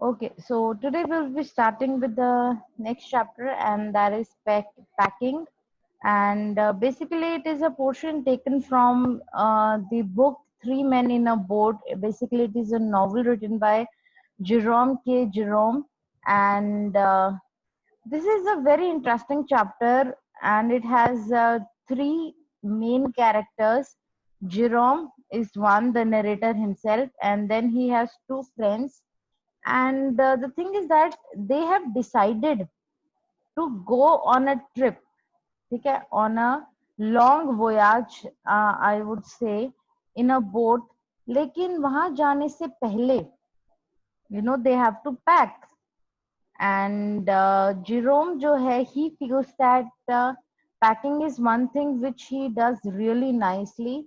Okay, so today we'll be starting with the next chapter, and that is packing. And basically, it is a portion taken from the book Three Men in a Boat. Basically, it is a novel written by Jerome K. Jerome, and this is a very interesting chapter, and it has three main characters. Jerome is one, the narrator himself, and then he has two friends, and the thing is that they have decided to go on a trip, ठीक है, on a long voyage, I would say, in a boat. लेकिन वहां जाने से पहले they have to pack. And Jerome जो है, he feels that packing is one thing which he does really nicely.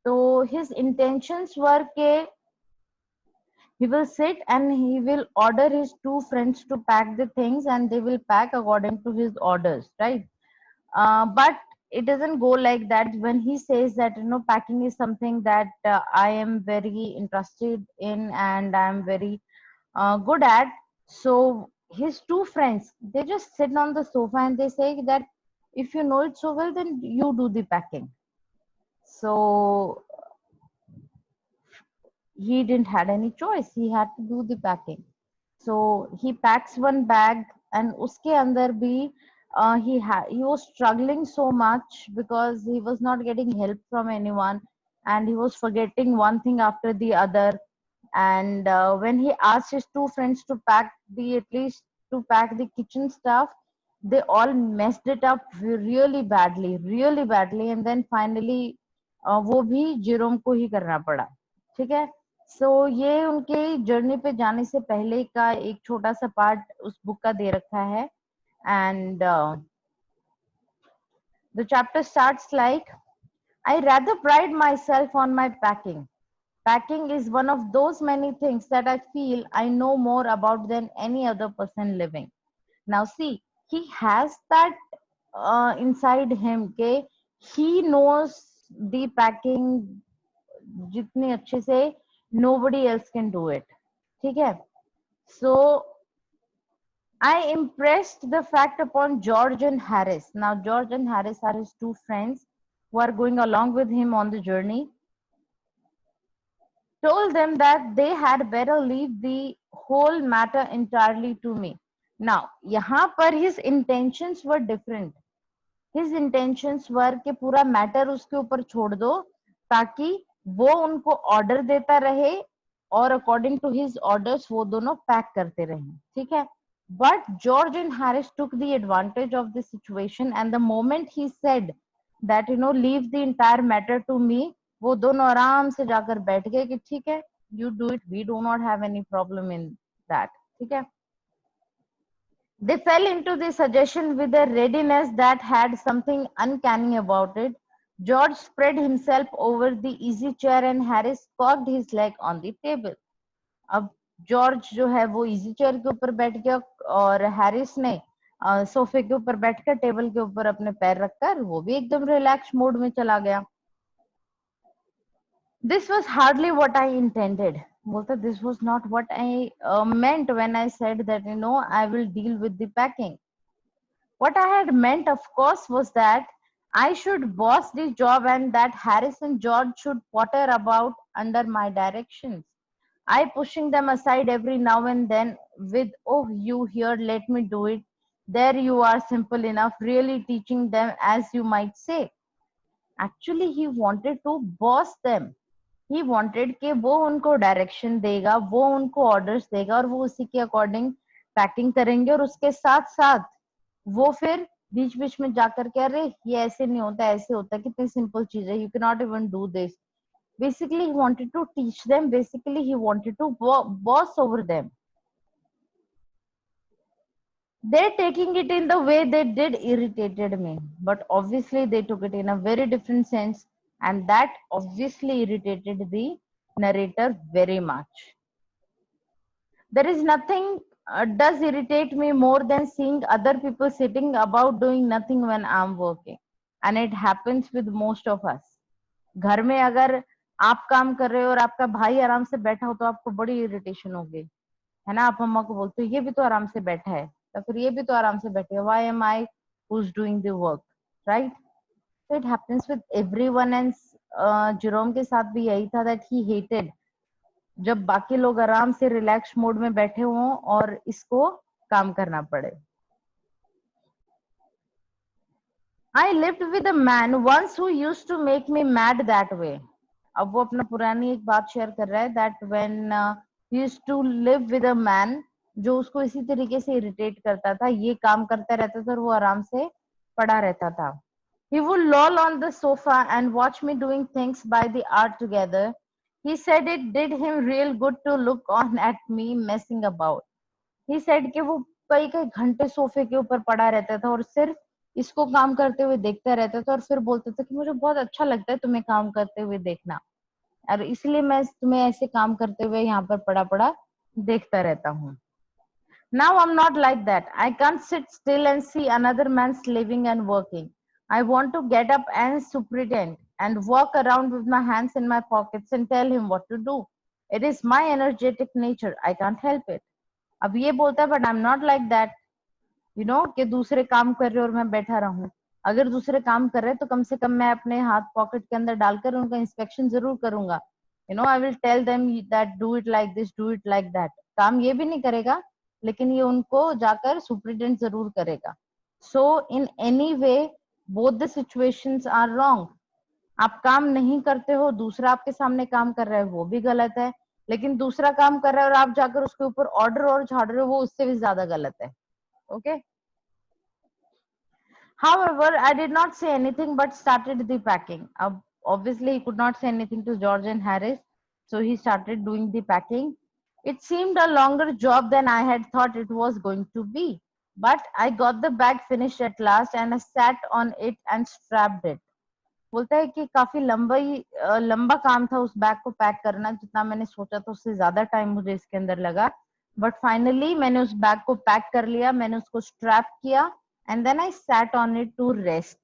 So his intentions were के he will sit and he will order his two friends to pack the things, and they will pack according to his orders, right? But it doesn't go like that. When he says that packing is something that I am very interested in and I'm very good at, so his two friends, they just sit on the sofa and they say that if you know it so well, then you do the packing. So he didn't had any choice, he had to do the packing. So he packs one bag, and uske andar bhi he was struggling so much because he was not getting help from anyone, and he was forgetting one thing after the other. And when he asked his two friends to pack the at least to pack the kitchen stuff, they all messed it up really badly, and then finally वो भी Jerome को ही करना पड़ा. ठीक है. सो ये उनके journey पे जाने से पहले का एक छोटा सा पार्ट उस बुक का दे रखा है. And the chapter starts like, I rather pride myself on my packing. Packing is one of those many things that I feel I know more about than any other person living. Now see, he has that inside him के he knows the packing जितने अच्छे से nobody else can do it. ठीक है. So I impressed the fact upon George and Harris. Now George and Harris are his two friends who are going along with him on the journey. Told them that they had better leave the whole matter entirely to me. Now यहाँ पर his intentions were different. His intentions were कि पूरा matter उसके ऊपर छोड़ दो ताकि वो उनको ऑर्डर देता रहे और अकॉर्डिंग टू हिज ऑर्डर्स वो दोनों पैक करते रहे. ठीक है. But George and Harris took the advantage of the situation, and the moment he said that leave the entire matter to me, वो दोनों आराम से जाकर बैठ गए कि ठीक है, you do it, we do not have any problem in that. ठीक है. They fell into the suggestion with a readiness that had something uncanny about it. George spread himself over the easy chair and Harris cocked his leg on the table. अब George जो है वो easy chair के ऊपर बैठ गया, और Harris ने सोफे के ऊपर बैठकर टेबल के ऊपर अपने पैर रखकर वो भी एकदम रिलैक्स मोड में चला गया. This was hardly what I intended. बोलता, this was not what I meant when I said that I will deal with the packing. What I had meant, of course, was that I should boss the job and that Harris and George should potter about under my directions. I pushing them aside every now and then with, oh, you here, let me do it. There you are, simple enough, really teaching them, as you might say. Actually, he wanted to boss them. He wanted कि वो उनको direction देगा, वो उनको orders देगा और वो उसी के अकॉर्डिंग पैकिंग करेंगे, और उसके साथ साथ वो फिर बीच बीच में जाकर के अरे ये ऐसे नहीं होता, ऐसे होता है, कितनी सिंपल चीज है, you can not even do this. Basically, he wanted to teach them. Basically, he wanted to boss over them. They taking it in the way they did irritated me, but obviously they took it in a very different sense, and that obviously irritated the narrator very much. There is nothing does irritate me more than seeing other people sitting about doing nothing when I'm working, and it happens with most of us. घर में अगर आप काम कर रहे हो और आपका भाई आराम से बैठा हो तो आपको बड़ी इरिटेशन होगी. है ना, आप मम्मा को बोलते हो ये भी तो आराम से बैठा है, तो फिर ये भी तो आराम से बैठे है, why am I who's doing the work, right? So it happens with everyone, and Jerome के साथ भी यही था, that he hated जब बाकी लोग आराम से रिलैक्स मोड में बैठे हों और इसको काम करना पड़े. I lived with a man once who used to make me mad that way. अब वो अपना पुरानी एक बात शेयर कर रहा है, that when he used to live with a man जो उसको इसी तरीके से इरिटेट करता था, ये काम करता रहता था और वो आराम से पड़ा रहता था. He would loll on the sofa and watch me doing things by the hour together. He said it did him real good to look on at me messing about. He said कि वो कई कई घंटे सोफे के ऊपर पड़ा रहता था और सिर्फ इसको काम करते हुए देखता रहता था, और फिर बोलता था कि मुझे बहुत अच्छा लगता है तुम्हें काम करते हुए देखना, और इसलिए मैं तुम्हें ऐसे काम करते हुए यहाँ पर पड़ा पड़ा देखता रहता हूँ. Now I'm not like that. I can't sit still and see another man living and working. I want to get up and superintend and walk around with my hands in my pockets and tell him what to do. It is my energetic nature. I can't help it. अब ये बोलता है, but I'm not like that. You know, कि दूसरे काम कर रहे और मैं बैठा रहूं. अगर दूसरे काम कर रहे तो कम से कम मैं अपने हाथ पॉकेट के अंदर डालकर उनका इंस्पेक्शन जरूर करूंगा. You know, I will tell them that do it like this, do it like that. काम ये भी नहीं करेगा, लेकिन ये उनको जाकर सुपरिटेंडेंट जरूर करेगा. So in any way both the situations are wrong. आप काम नहीं करते हो, दूसरा आपके सामने काम कर रहा है, वो भी गलत है. लेकिन दूसरा काम कर रहा है और आप जाकर उसके ऊपर ऑर्डर और झाड़ रहे हो, वो उससे भी ज्यादा गलत है. Okay. However, I did not say anything but started the packing. Obviously, he could not say anything to George and Harris, so he started doing the packing. It seemed a longer job than I had thought it was going to be, but I got the bag finished at last and I sat on it and strapped it. बोलता है कि काफी लंबा काम था उस bag को pack करना, जितना मैंने सोचा था उससे ज्यादा टाइम मुझे इसके अंदर लगा, बट फाइनली मैंने उस बैग को पैक कर लिया, मैंने उसको स्ट्रैप किया, and then I sat on it to rest.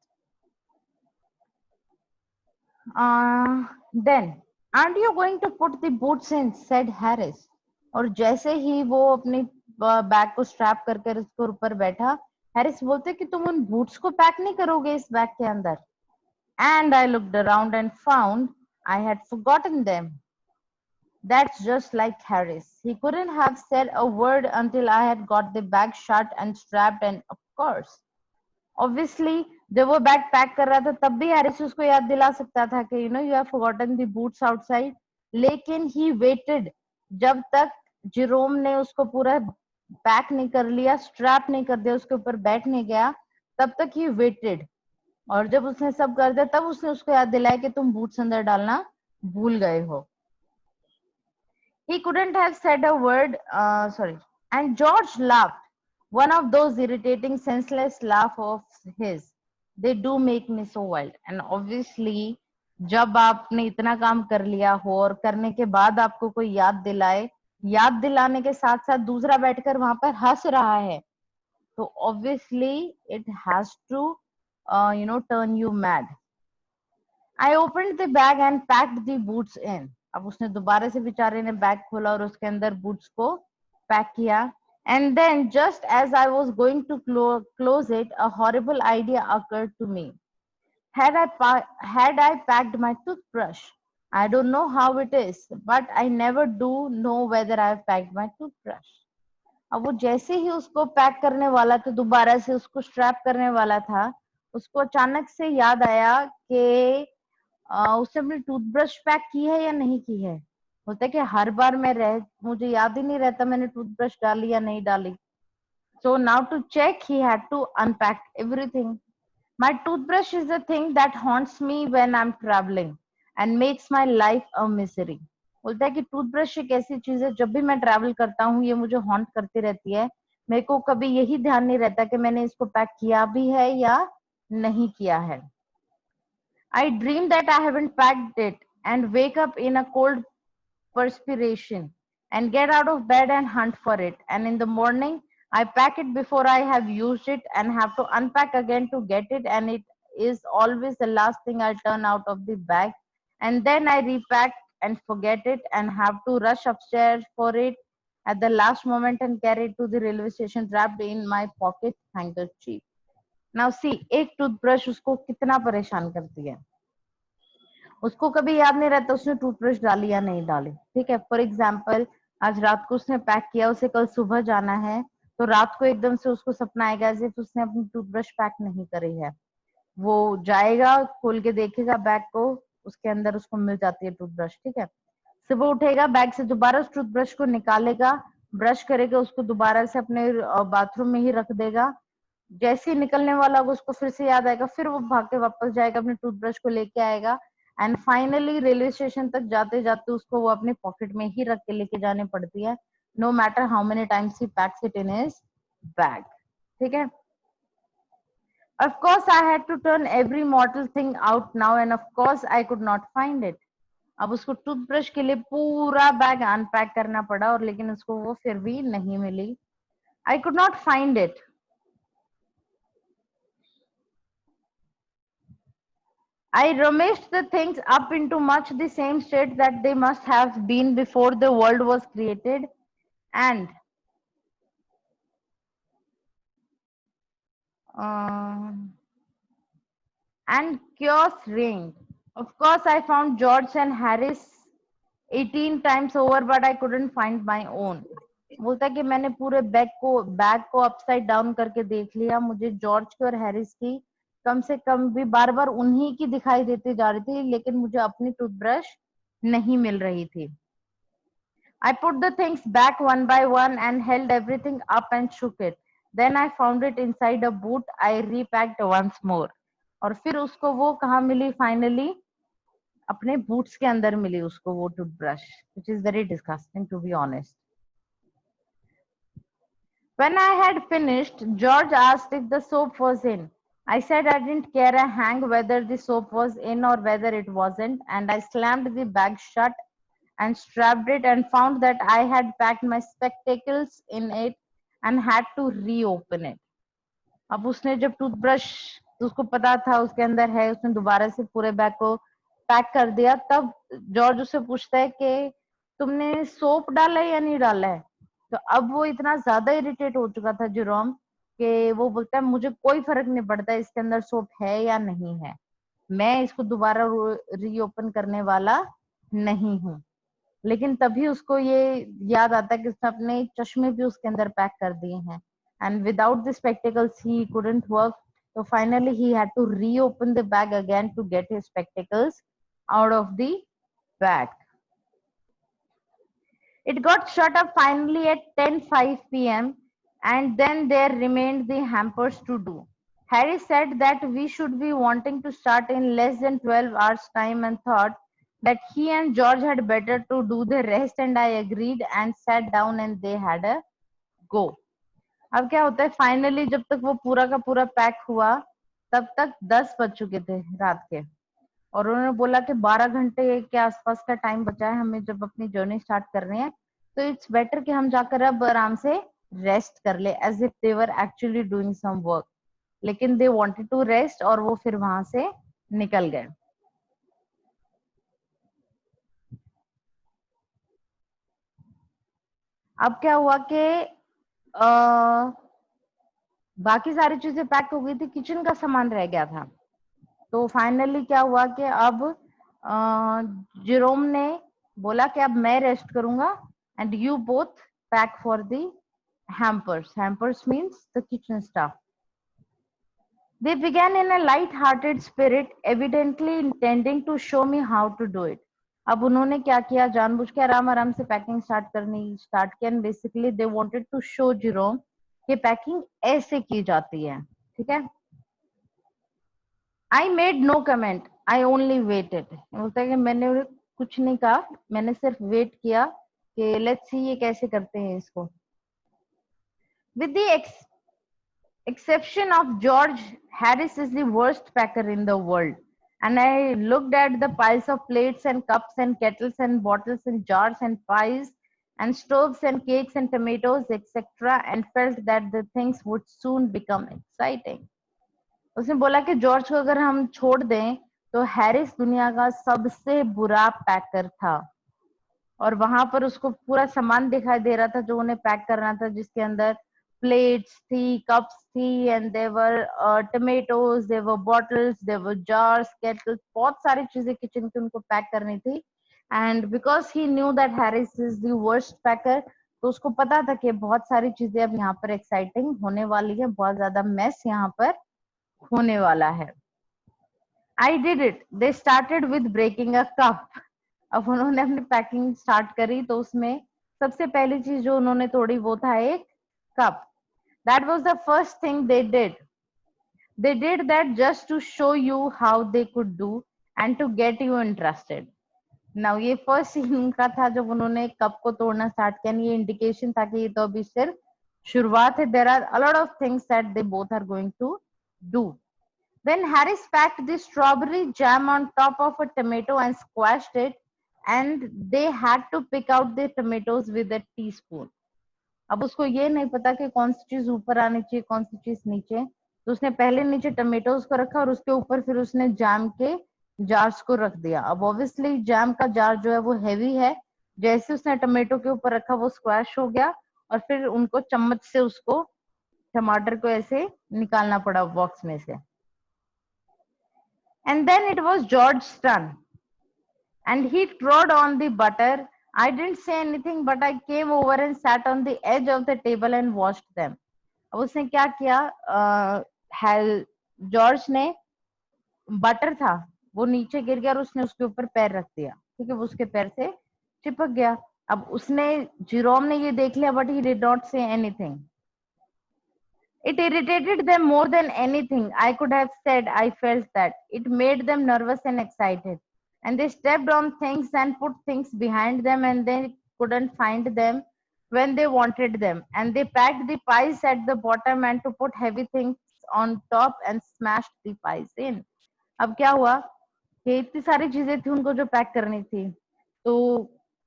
Then, aren't you going to put the boots in? Said Harris. और जैसे ही वो अपनी बैग को स्ट्रैप करके उसके ऊपर बैठा, हैरिस बोलते कि तुम उन बूट्स को पैक नहीं करोगे इस बैग के अंदर. And I looked around and found I had forgotten them. That's just like Harris. He couldn't have said a word until I had got the bag shut and strapped, and of course, obviously, जब वो bag pack कर रहा था तब भी Harris उसको याद दिला सकता था कि you know you have forgotten the boots outside. लेकिन he waited जब तक जेरोम ने उसको पूरा पैक नहीं कर लिया, स्ट्रैप नहीं कर दिया, उसके ऊपर बैठ नहीं गया, तब तक he waited. और जब उसने सब कर दिया तब उसने उसको याद दिलाया कि तुम बूट्स अंदर डालना भूल गए हो. He couldn't have said a word. Sorry. And George laughed. One of those irritating, senseless laugh of his. They do make me so wild. And obviously, जब आपने इतना काम कर लिया हो और करने के बाद आपको कोई याद दिलाए, याद दिलाने के साथ साथ दूसरा बैठकर वहां पर हंस रहा है, तो obviously it has to, turn you mad. I opened the bag and packed the boots in. अब उसने दोबारा से बेचारे ने बैग खोला और उसके अंदर बूट्स को पैक किया. And then, just as I was going to close it, a horrible idea occurred to me. Had I packed my toothbrush? I don't know how it is, but I never do know whether I've packed my toothbrush. अब वो जैसे ही उसको pack करने वाला था, दोबारा से उसको स्ट्रैप करने वाला था, उसको अचानक से याद आया कि उसने अपनी टूथब्रश पैक की है या नहीं की है. होता है कि हर बार मुझे याद ही नहीं रहता मैंने टूथब्रश डाली या नहीं डाली. So now to check, he had to unpack everything. My toothbrush is the thing that haunts me when I'm traveling and makes my life a misery. बोलता है कि टूथब्रश एक ऐसी चीज है, जब भी मैं ट्रैवल करता हूँ ये मुझे हॉन्ट करती रहती है. मेरे को कभी यही ध्यान नहीं रहता कि मैंने इसको पैक किया भी है या नहीं किया है. I dream that I haven't packed it and wake up in a cold perspiration and get out of bed and hunt for it. And in the morning, I pack it before I have used it and have to unpack again to get it. And it is always the last thing I turn out of the bag. And then I repack and forget it and have to rush upstairs for it at the last moment and carried to the railway station wrapped in my pocket handkerchief. Now see, एक toothbrush उसको कितना परेशान करती है. उसको कभी याद नहीं रहता उसने टूथब्रश डाली या नहीं डाली. ठीक है, फॉर एग्जाम्पल आज रात को उसने पैक किया, उसे कल सुबह जाना है, तो रात को एकदम से उसको सपना आएगा एज इफ उसने अपनी टूथब्रश पैक नहीं करी है. वो जाएगा, खोल के देखेगा बैग को, उसके अंदर उसको मिल जाती है टूथब्रश. ठीक है, सुबह उठेगा, बैग से दोबारा उस टूथब्रश को निकालेगा, ब्रश करेगा, उसको दोबारा से अपने बाथरूम में ही रख देगा. जैसे ही निकलने वाला होगा उसको फिर से याद आएगा, फिर वो भाग के वापस जाएगा, अपने टूथब्रश को लेके आएगा, एंड फाइनली रेलवे स्टेशन तक जाते जाते उसको वो अपने पॉकेट में ही रख के लेके जाने पड़ती है, no matter how many times he packs it in his bag. ठीक है. Of course, I had to turn every mortal thing out now, and of course, I could not find it. अब उसको टूथब्रश के लिए पूरा bag unpack करना पड़ा, और लेकिन उसको वो फिर भी नहीं मिली. I could not find it. I rummaged the things up into much the same state that they must have been before the world was created, and uh, chaos reigned. Of course, I found George and Harris 18 times over, but I couldn't find my own. बोलता है कि मैंने पूरे bag को upside down करके देख लिया, मुझे जॉर्ज की और हैरिस की कम से कम भी बार बार उन्हीं की दिखाई देती जा रही थी, लेकिन मुझे अपनी टूथब्रश नहीं मिल रही थी. I put the things back one by one and held everything up and shook it. Then I found it inside a boot. I repacked once more. और फिर उसको वो कहाँ मिली फाइनली? अपने बूट्स के अंदर मिली उसको वो toothbrush, which is very disgusting to be honest. When I had finished, George asked if the soap was in. I said I didn't care a hang whether the soap was in or whether it wasn't, and I slammed the bag shut and strapped it and found that I had packed my spectacles in it and had to reopen it. अब उसने जब toothbrush, उसको पता था उसके अंदर है, उसने दोबारा से पूरे बैग को पैक कर दिया. तब जॉर्ज उससे पूछता है कि तुमने सोप डाला है या नहीं डाला है. तो अब वो इतना ज्यादा इरिटेट हो चुका था जेरोम कि वो बोलता है मुझे कोई फर्क नहीं पड़ता इसके अंदर सोप है या नहीं है, मैं इसको दोबारा रीओपन करने वाला नहीं हूँ. लेकिन तभी उसको ये याद आता है कि उसने अपने चश्मे भी उसके अंदर पैक कर दिए हैं, and without the spectacles he couldn't work, so finally he had to reopen the bag again to get his spectacles out of the bag. It got shut up finally at 10:05 p.m. and then there remained the hampers to do. Harry said that we should be wanting to start in less than 12 hours time and thought that he and George had better to do the rest, and I agreed and sat down and they had a go. अब क्या होता है, finally जब तक वो पूरा का पूरा पैक हुआ तब तक 10 बज चुके थे रात के, और उन्होंने बोला कि 12 घंटे के आसपास का टाइम बचा है हमें जब अपनी जर्नी स्टार्ट कर रहे हैं, तो इट्स बेटर कि हम जाकर अब आराम से रेस्ट कर ले, as if they were actually doing some work. लेकिन दे वांटेड टू रेस्ट और वो फिर वहां से निकल गए. अब क्या हुआ कि बाकी सारी चीजें पैक हो गई थी, किचन का सामान रह गया था. तो फाइनली क्या हुआ कि अब जेरोम ने बोला कि अब मैं रेस्ट करूंगा and you both pack for the hampers. Hampers means the kitchen stuff. They began in a light-hearted spirit, evidently intending to show me how to do it. अब उन्होंने क्या किया, जानबूझ के आराम आराम से पैकिंग स्टार्ट किया, and basically they wanted to show Jerome कि पैकिंग ऐसे की जाती है. ठीक है. I made no comment. I only waited. बोलता है कि मैंने कुछ नहीं कहा, मैंने सिर्फ वेट किया कि लेट्स सी ये कैसे करते हैं इसको. With the exception of George, Harris is the worst packer in the world. And I looked at the piles of plates and cups and kettles and bottles and jars and pies and stoves and cakes and tomatoes, etc., and felt that the things would soon become exciting. उसने बोला कि George को अगर हम छोड़ दें तो Harris दुनिया का सबसे बुरा पैकर था, और वहां पर उसको पूरा सामान दिखाई दे रहा था जो उन्हें पैक करना था, जिसके अंदर प्लेट्स थी, कप्स थी, and there tomatoes, there bottles, there jars, kettles, बहुत सारी चीजें किचन की उनको पैक करनी थी। And because he knew that Harris is the worst packer, तो उसको पता था कि बहुत सारी चीजें अब यहाँ पर एक्साइटिंग होने वाली है, बहुत ज्यादा मेस यहाँ पर होने वाला है। I did it. They started with breaking a cup. अब उन्होंने अपनी पैकिंग स्टार्ट करी तो उसमें सबसे पहली चीज जो उन्होंने तोड़ी वो था एक cup. That was the first thing they did. They did that just to show you how they could do and to get you interested. Now ये फर्स्ट सीन उनका था जब उन्होंने कप को तोड़ना स्टार्ट किया. ये इंडिकेशन था कि ये तो अभी सिर्फ शुरुआत है. There are a lot of things that they both are going to do. Then Harris packed the strawberry jam on top of a tomato and squashed it, and they had to pick out the tomatoes with a teaspoon. अब उसको ये नहीं पता कि कौन सी चीज ऊपर आनी चाहिए, कौन सी चीज नीचे, तो उसने पहले नीचे टमेटोज को रखा और उसके ऊपर फिर उसने जैम के जार्स को रख दिया. अब ऑब्वियसली जैम का जार जो है वो हैवी है, जैसे उसने टमेटो के ऊपर रखा वो स्क्वैश हो गया और फिर उनको चम्मच से उसको टमाटर को ऐसे निकालना पड़ा बॉक्स में से. And then it was George's turn. And he trod on the butter. I didn't say anything, but I came over and sat on the edge of the table and watched them. अब उसने क्या किया, George ने butter था वो नीचे गिर गया और उसने उसके ऊपर पैर रख दिया. ठीक है, वो उसके पैर से चिपक गया. अब उसने जिरोम ने ये देख लिया, but he did not say anything. It irritated them more than anything I could have said. I felt that. It made them nervous and excited. And they stepped on things and put things behind them, and they couldn't find them when they wanted them. And they packed the pies at the bottom and to put heavy things on top and smashed the pies in. अब क्या हुआ कि इतनी सारी चीजें थी उनको जो पैक करनी थी, तो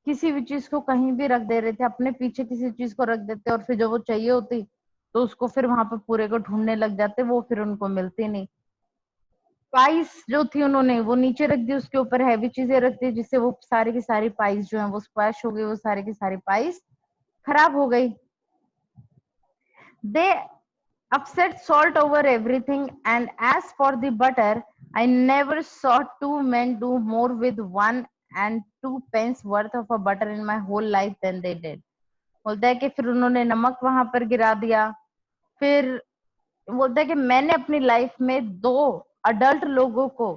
किसी भी चीज को कहीं भी रख दे रहे थे, अपने पीछे किसी चीज को रख देते और फिर जब वो चाहिए होती तो उसको फिर वहां पर पूरे को ढूंढने लग जाते, वो फिर उनको मिलती नहीं. पाइस जो थी उन्होंने वो नीचे रख दी, उसके ऊपर हैवी चीजें रख दी, जिससे वो सारी की सारी पाइस जो है वो स्क्वैश हो गई, वो सारी की सारी पाइस खराब हो गई. दे upset salt over everything, and as for the butter, I never saw two men do more with 1 and 2 pence worth of a butter in my whole life than they did. बोलता है कि फिर उन्होंने नमक वहां पर गिरा दिया. फिर बोलता है कि मैंने अपनी लाइफ में 2 अडल्ट लोगों को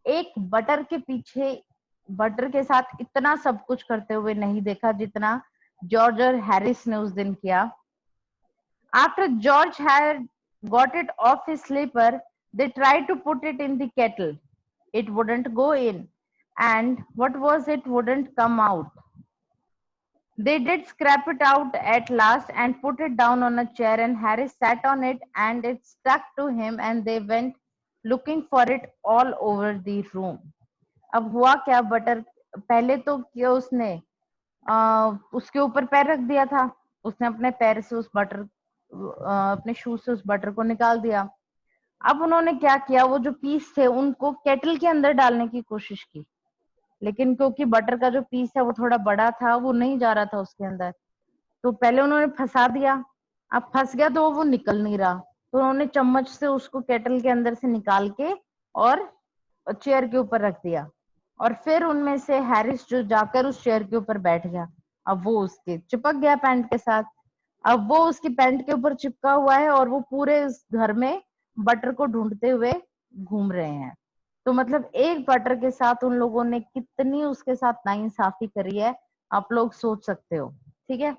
एक बटर के पीछे बटर के साथ इतना सब कुछ करते हुए नहीं देखा जितना जॉर्ज और हैरिस ने उस दिन किया. After George had got it off his slipper, they tried to put it in the kettle. It wouldn't go in, and what was it wouldn't come out. They did scrape it out at last and put it down on a chair, and Harry sat on it and it stuck to him, and they went looking for it all over the room. अब हुआ क्या, butter पहले तो क्या उसने उसके ऊपर पैर रख दिया था, उसने अपने पैर से उस बटर अपने शूज से उस बटर को निकाल दिया. अब उन्होंने क्या किया, वो जो पीस थे उनको केटल के अंदर डालने की कोशिश की, लेकिन क्योंकि बटर का जो पीस है वो थोड़ा बड़ा था, वो नहीं जा रहा था उसके अंदर, तो पहले उन्होंने फंसा दिया. अब फंस गया तो वो निकल नहीं रहा, तो उन्होंने चम्मच से उसको केटल के अंदर से निकाल के और चेयर के ऊपर रख दिया. और फिर उनमें से हैरिस जो जाकर उस चेयर के ऊपर बैठ गया, अब वो उसके चिपक गया पैंट के साथ. अब वो उसकी पैंट के ऊपर चिपका हुआ है और वो पूरे उस घर में बटर को ढूंढते हुए घूम रहे हैं. तो मतलब एक बटर के साथ उन लोगों ने कितनी उसके साथ नाइंसाफी करी है, आप लोग सोच सकते हो. ठीक है.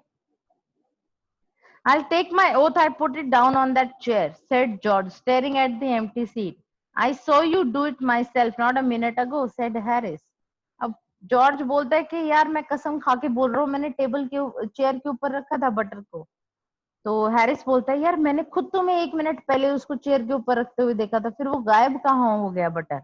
I'll take my oath I put it down on that chair, said George, staring at the empty seat. I saw you do it myself not a minute ago, said Harris. अब जॉर्ज बोलता है कि यार मैं कसम खा के बोल रहा हूँ, मैंने टेबल के चेयर के ऊपर रखा था बटर को. तो हैरिस बोलता है यार मैंने खुद तुम्हें 1 मिनट पहले उसको चेयर के ऊपर रखते हुए देखा था, फिर वो गायब कहाँ हो गया butter.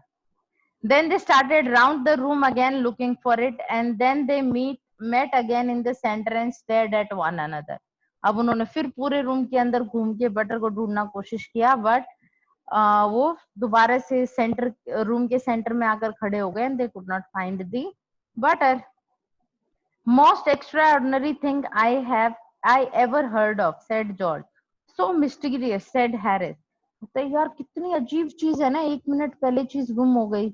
Then they started round the room again looking for it, and then they met again in the center and stared at one another. अब उन्होंने फिर पूरे रूम के अंदर घूम के बटर को ढूंढना कोशिश किया, बट वो दोबारा से रूम के सेंटर में आकर खड़े हो गए, and they could not find the butter. Most extraordinary thing I ever heard of, said George. So mysterious, said Harris. बोलता है यार कितनी अजीब चीज है ना, 1 मिनट पहले चीज गुम हो गई।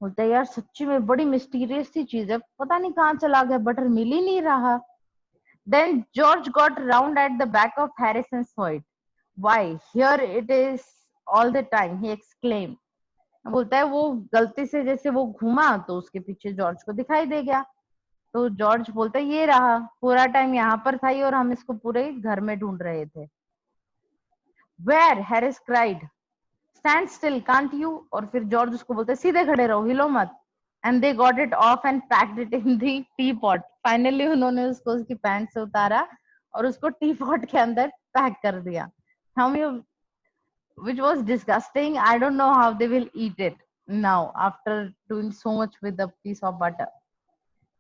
बोलता है यार सच्ची में बड़ी मिस्टीरियस सी चीज है, पता नहीं कहाँ चला गया, बटर मिल ही नहीं रहा। Then George got round at the back of Harris and saw it. Why, here it is all the time, he exclaimed. बोलता है वो गलती से जैसे वो घूमा तो उसके पीछे जॉर्ज को दिखाई दे गया। तो जॉर्ज बोलता है ये रहा, पूरा टाइम यहाँ पर था ये और हम इसको पूरे घर में ढूंढ रहे थे। Where? Harris cried. Stand still, can't you? और फिर जॉर्ज उसको बोलते सीधे खड़े रहो, हिलो मत। And they got it off and packed it in the teapot. Finally उन्होंने उसको उसकी पैंट से उतारा और उसको टी पॉट के अंदर पैक कर दिया। How you, which was disgusting. I don't know how they will eat it now after doing so much with a piece of butter.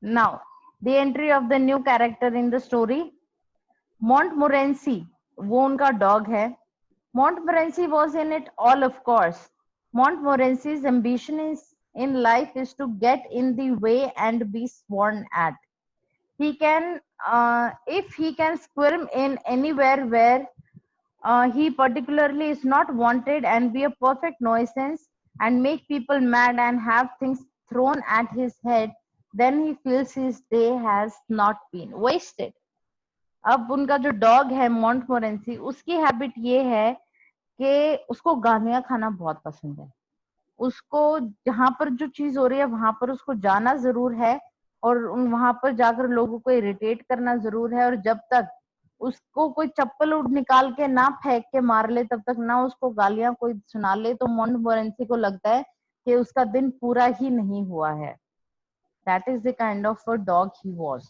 Now, the entry of the new character in the story, Montmorency, वो उनका dog है। Montmorency was in it all, of course. Montmorency's ambition in life is to get in the way and be sworn at. He can, if he can squirm in anywhere where he particularly is not wanted and be a perfect nuisance and make people mad and have things thrown at his head, then he feels his day has not been wasted. अब उनका जो dog है मॉन्टमोरेंसी, उसकी habit ये है कि उसको गालियां खाना बहुत पसंद है। उसको जहां पर जो चीज हो रही है वहां पर उसको जाना जरूर है और वहां पर जाकर लोगों को इरिटेट करना जरूर है, और जब तक उसको कोई चप्पल उठ निकाल के ना फेंक के मार ले तब तक ना उसको गालियां कोई सुना ले तो मॉन्टमोरेंसी को लगता है कि उसका दिन पूरा ही नहीं हुआ है। That is the kind of a dog he was.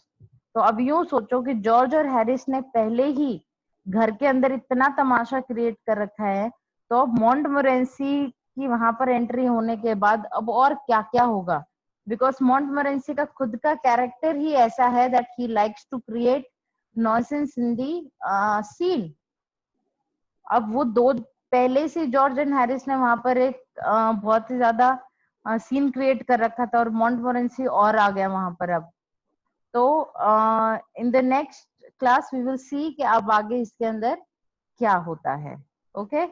तो अब यूं सोचो कि जॉर्ज और हैरिस ने पहले ही घर के अंदर इतना तमाशा क्रिएट कर रखा है, तो अब मॉन्टमोरेंसी की वहां पर एंट्री होने के बाद अब और क्या क्या होगा। बिकॉज मॉन्टमोरेंसी का खुद का कैरेक्टर ही ऐसा है that he likes to create nonsense in the scene. अब वो दो पहले से जॉर्ज एंड हैरिस ने वहां पर एक बहुत ही ज्यादा सीन क्रिएट कर रखा था और मॉन्टमोरेंसी और आ गया वहां पर अब। तो in the next class we will see कि अब आगे इसके अंदर क्या होता है। ओके।